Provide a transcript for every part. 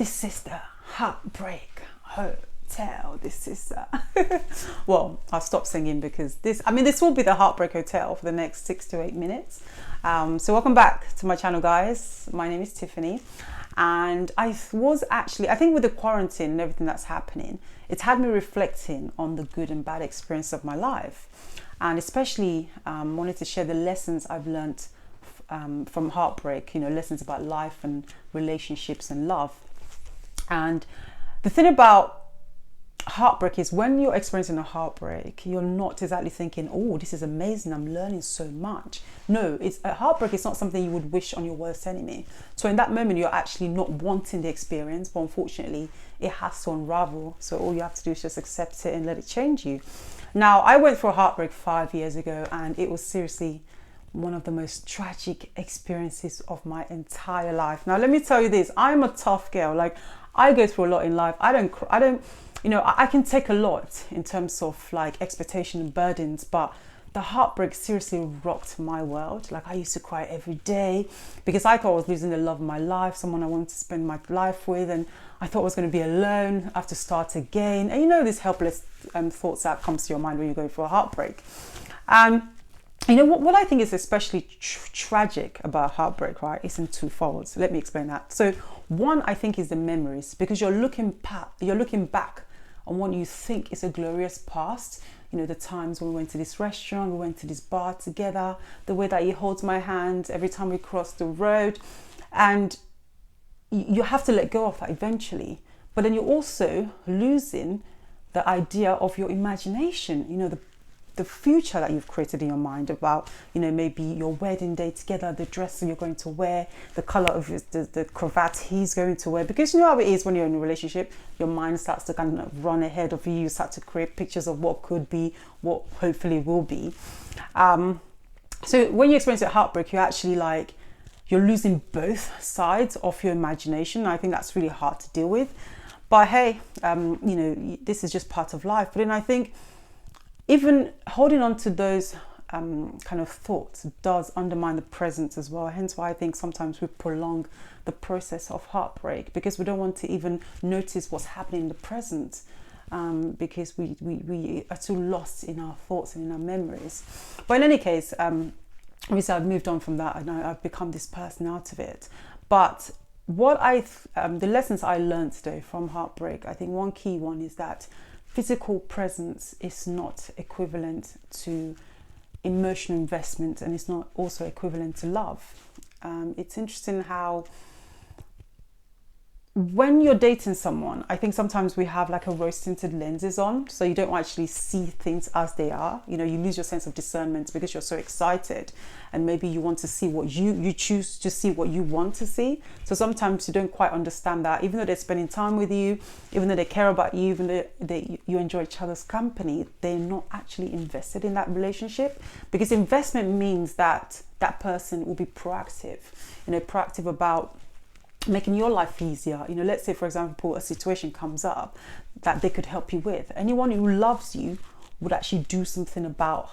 This is the Heartbreak Hotel. This is well, I'll stop singing because this will be the Heartbreak Hotel for the next 6 to 8 minutes. So welcome back to my channel, guys. My name is Tiffany, and I think with the quarantine and everything that's happening, it's had me reflecting on the good and bad experience of my life, and especially wanted to share the lessons I've learned from heartbreak, lessons about life and relationships and love. And the thing about heartbreak is when you're experiencing a heartbreak, you're not exactly thinking, oh, this is amazing, I'm learning so much. No, a heartbreak is not something you would wish on your worst enemy. So in that moment, you're actually not wanting the experience, but unfortunately, it has to unravel. So all you have to do is just accept it and let it change you. Now, I went through a heartbreak 5 years ago, and it was seriously one of the most tragic experiences of my entire life. Now, let me tell you this, I'm a tough girl. Like, I go through a lot in life. I can take a lot in terms of like expectation and burdens, but the heartbreak seriously rocked my world. Like, I used to cry every day because I thought I was losing the love of my life, someone I wanted to spend my life with, and I thought I was going to be alone, I have to start again. And these helpless thoughts that comes to your mind when you're going through a heartbreak. What I think is especially tragic about heartbreak, right, is in twofold. So let me explain that. So one, I think, is the memories, because you're looking back on what you think is a glorious past. The times when we went to this restaurant, we went to this bar together, the way that he holds my hand every time we cross the road. And you have to let go of that eventually. But then you're also losing the idea of your imagination, the future that you've created in your mind about, maybe your wedding day together, the dress that you're going to wear, the color of the cravat he's going to wear. Because you know how it is when you're in a relationship, your mind starts to kind of run ahead of you. You start to create pictures of what could be, what hopefully will be. So when you experience a heartbreak, you're actually you're losing both sides of your imagination. I think that's really hard to deal with. But hey, this is just part of life. But then I think even holding on to those kind of thoughts does undermine the present as well. Hence why I think sometimes we prolong the process of heartbreak, because we don't want to even notice what's happening in the present, because we are too lost in our thoughts and in our memories. But in any case, obviously I've moved on from that and I've become this person out of it. But the lessons I learned today from heartbreak, I think one key one is that physical presence is not equivalent to emotional investment, and it's not also equivalent to love. It's interesting how when you're dating someone, I think sometimes we have like a rose-tinted lenses on, so you don't actually see things as they are. You lose your sense of discernment because you're so excited, and maybe you want to see what you choose to see what you want to see. So sometimes you don't quite understand that, even though they're spending time with you, even though they care about you, even though you enjoy each other's company, they're not actually invested in that relationship. Because investment means that that person will be proactive, proactive about making your life easier. Let's say, for example, a situation comes up that they could help you with. Anyone who loves you would actually do something about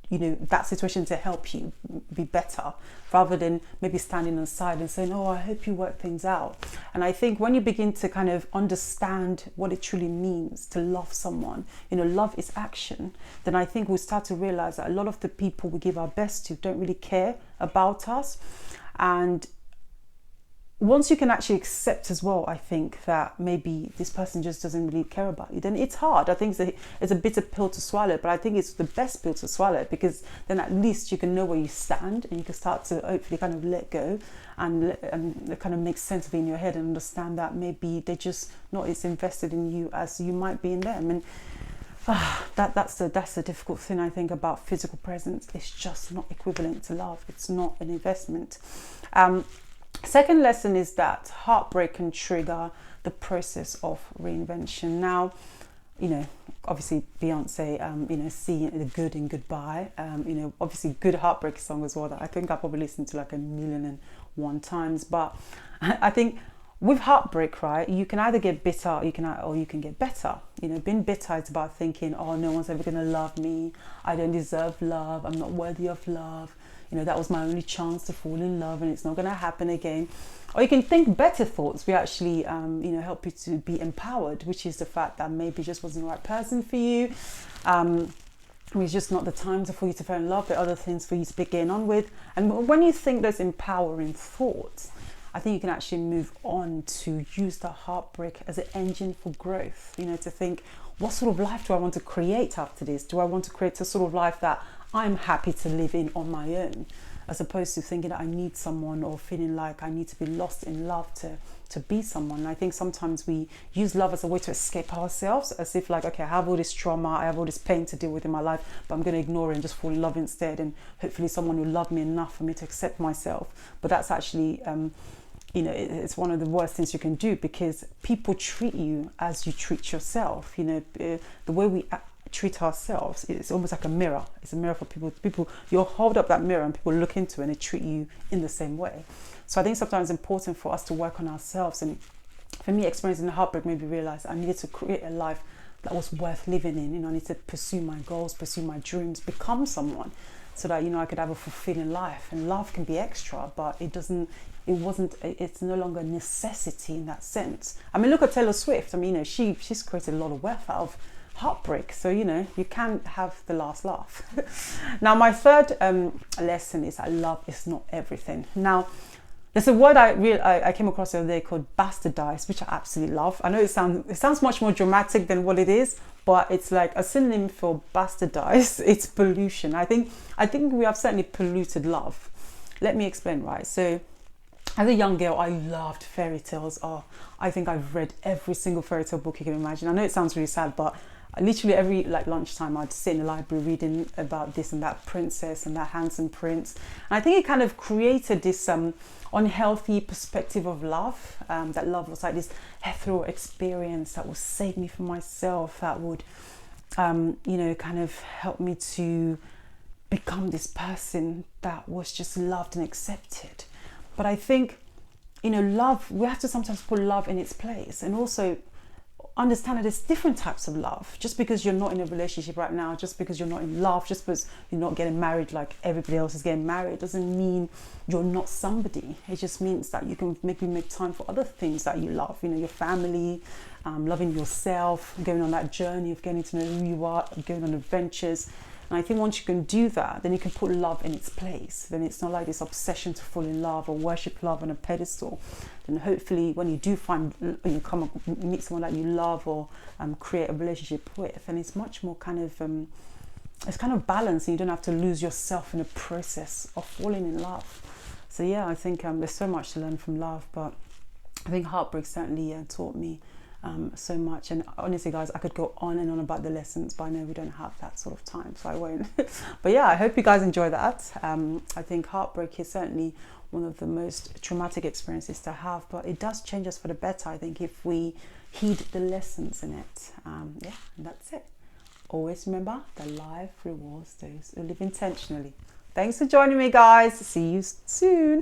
that situation to help you be better, rather than maybe standing on the side and saying, oh, I hope you work things out. And I think when you begin to kind of understand what it truly means to love someone, love is action, then I think we'll start to realize that a lot of the people we give our best to don't really care about us. And once you can actually accept as well, I think that maybe this person just doesn't really care about you, then it's hard. I think it's a bitter pill to swallow, but I think it's the best pill to swallow, because then at least you can know where you stand, and you can start to hopefully kind of let go and kind of make sense of it in your head and understand that maybe they're just not as invested in you as you might be in them. And that's the difficult thing, I think, about physical presence. It's just not equivalent to love. It's not an investment. Second lesson is that heartbreak can trigger the process of reinvention. Now, obviously Beyonce, seeing the good in goodbye, obviously good heartbreak song as well that I think I probably listened to like 1,000,001 times. But I think with heartbreak, right, you can either get bitter or you can get better. Being bitter is about thinking, oh, no one's ever going to love me. I don't deserve love. I'm not worthy of love. you know, that was my only chance to fall in love and it's not going to happen again. Or you can think better thoughts. We actually, you know, help you to be empowered, which is the fact that maybe just wasn't the right person for you. It's just not the time for you to fall in love. There are other things for you to be getting on with. And when you think those empowering thoughts, I think you can actually move on to use the heartbreak as an engine for growth. You know, to think, what sort of life do I want to create after this? Do I want to create a sort of life that I'm happy to live in on my own, as opposed to thinking that I need someone or feeling like I need to be lost in love to be someone. And I think sometimes we use love as a way to escape ourselves, as if like, okay, I have all this trauma, I have all this pain to deal with in my life, but I'm going to ignore it and just fall in love instead. And hopefully someone will love me enough for me to accept myself. But that's actually, you know, it's one of the worst things you can do, because people treat you as you treat yourself. You know, the way we treat ourselves, it's almost like a mirror. It's a mirror for people. You'll hold up that mirror and people look into it and they treat you in the same way. So I think sometimes it's important for us to work on ourselves. And for me, experiencing the heartbreak made me realize I needed to create a life that was worth living in. You know, I need to pursue my goals, pursue my dreams, become someone, so that, you know, I could have a fulfilling life. And love can be extra, but it's no longer a necessity in that sense. I mean, look at Taylor Swift. I mean, you know, she's created a lot of wealth out of heartbreak. So, you know, you can have the last laugh. Now, my third lesson is that love is not everything. Now, there's a word I came across the other day called bastardize, which I absolutely love. I know it sounds much more dramatic than what it is, but it's like a synonym for bastardize. It's pollution. I think we have certainly polluted love. Let me explain, right? So, as a young girl, I loved fairy tales. Oh, I think I've read every single fairy tale book you can imagine. I know it sounds really sad, but literally every lunchtime I'd sit in the library reading about this and that princess and that handsome prince. And I think it kind of created this unhealthy perspective of love, that love was like this hetero experience that would save me from myself, that would you know, kind of help me to become this person that was just loved and accepted. But I think, you know, love, we have to sometimes put love in its place, and also understand that there's different types of love. Just because you're not in a relationship right now, just because you're not in love, just because you're not getting married like everybody else is getting married, doesn't mean you're not somebody. It just means that you can maybe make time for other things that you love, you know, your family, loving yourself, going on that journey of getting to know who you are, going on adventures. And I think once you can do that, then you can put love in its place. Then it's not like this obsession to fall in love or worship love on a pedestal. Then hopefully when you do meet someone that you love or create a relationship with, and it's much more kind of, it's kind of balanced, and you don't have to lose yourself in the process of falling in love. So yeah, I think there's so much to learn from love, but I think heartbreak certainly taught me so much. And honestly, guys, I could go on and on about the lessons, but I know we don't have that sort of time, so I won't. But yeah, I hope you guys enjoy that. I think heartbreak is certainly one of the most traumatic experiences to have, but it does change us for the better, I think, if we heed the lessons in it. Yeah, and that's it. Always remember that life rewards those who live intentionally. Thanks for joining me, guys. See you soon.